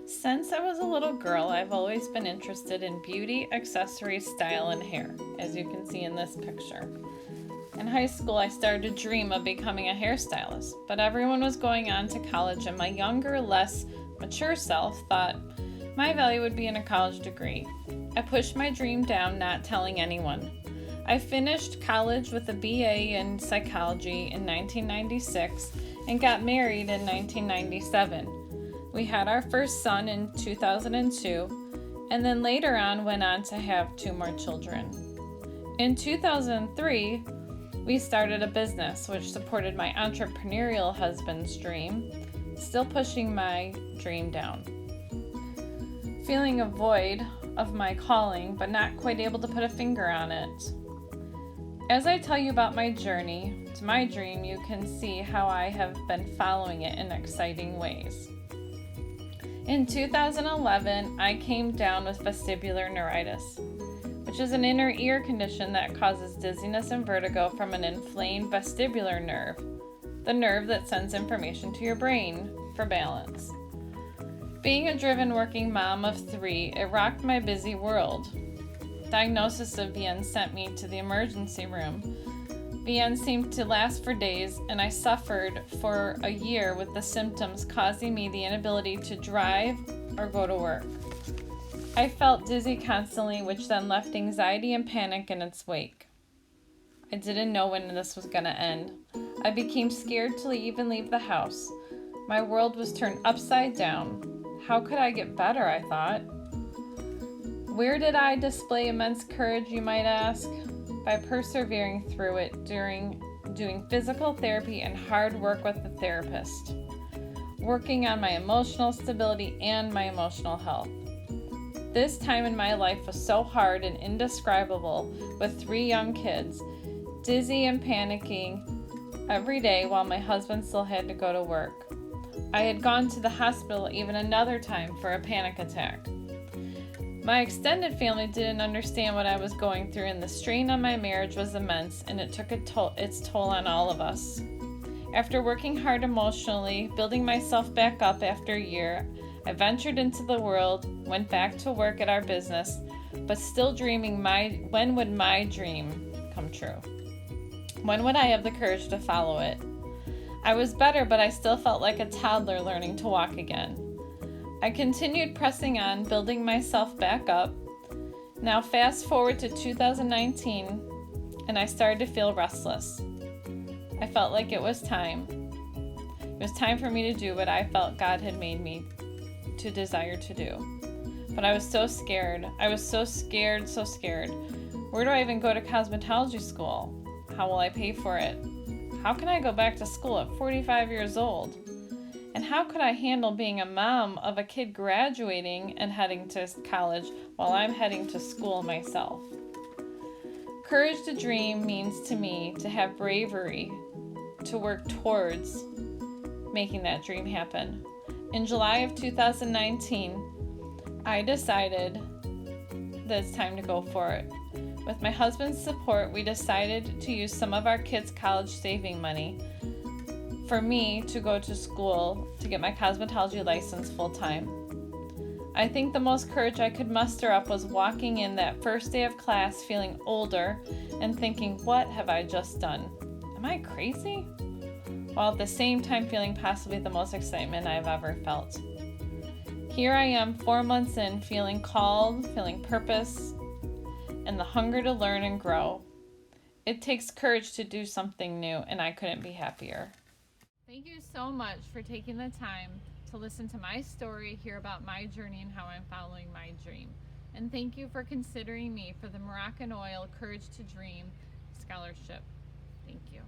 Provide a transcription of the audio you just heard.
Since I was a little girl, I've always been interested in beauty, accessories, style, and hair, as you can see in this picture. In high school, I started to dream of becoming a hairstylist, but everyone was going on to college, and my younger, less mature self thought my value would be in a college degree. I pushed my dream down, not telling anyone. I finished college with a BA in psychology in 1996 and got married in 1997. We had our first son in 2002, and then later on went on to have 2 more children. In 2003, we started a business which supported my entrepreneurial husband's dream, still pushing my dream down. Feeling a void of my calling, but not quite able to put a finger on it. As I tell you about my journey to my dream, you can see how I have been following it in exciting ways. In 2011, I came down with vestibular neuritis, which is an inner ear condition that causes dizziness and vertigo from an inflamed vestibular nerve, the nerve that sends information to your brain for balance. Being a driven working mom of 3, it rocked my busy world. Diagnosis of VN sent me to the emergency room. VN seemed to last for days, and I suffered for a year with the symptoms causing me the inability to drive or go to work. I felt dizzy constantly, which then left anxiety and panic in its wake. I didn't know when this was going to end. I became scared to even leave the house. My world was turned upside down. How could I get better, I thought. Where did I display immense courage, you might ask? By persevering through it during doing physical therapy and hard work with the therapist, working on my emotional stability and my emotional health. This time in my life was so hard and indescribable with 3 young kids, dizzy and panicking every day while my husband still had to go to work. I had gone to the hospital even another time for a panic attack. My extended family didn't understand what I was going through, and the strain on my marriage was immense, and it took its toll on all of us. After working hard emotionally, building myself back up after a year, I ventured into the world, went back to work at our business, but still dreaming when would my dream come true? When would I have the courage to follow it? I was better, but I still felt like a toddler learning to walk again. I continued pressing on, building myself back up. Now fast forward to 2019, and I started to feel restless. I felt like it was time. It was time for me to do what I felt God had made me to desire to do. But I was so scared. I was so scared. Where do I even go to cosmetology school? How will I pay for it? How can I go back to school at 45 years old? And how could I handle being a mom of a kid graduating and heading to college while I'm heading to school myself? Courage to dream means to me to have bravery to work towards making that dream happen. In July of 2019, I decided that it's time to go for it. With my husband's support, we decided to use some of our kids' college saving money for me to go to school to get my cosmetology license full time. I think the most courage I could muster up was walking in that first day of class feeling older and thinking, what have I just done? Am I crazy? While at the same time feeling possibly the most excitement I've ever felt. Here I am 4 months in, feeling called, feeling purpose, and the hunger to learn and grow. It takes courage to do something new, and I couldn't be happier. Thank you so much for taking the time to listen to my story, hear about my journey and how I'm following my dream. And thank you for considering me for the Moroccanoil Courage to Dream Scholarship. Thank you.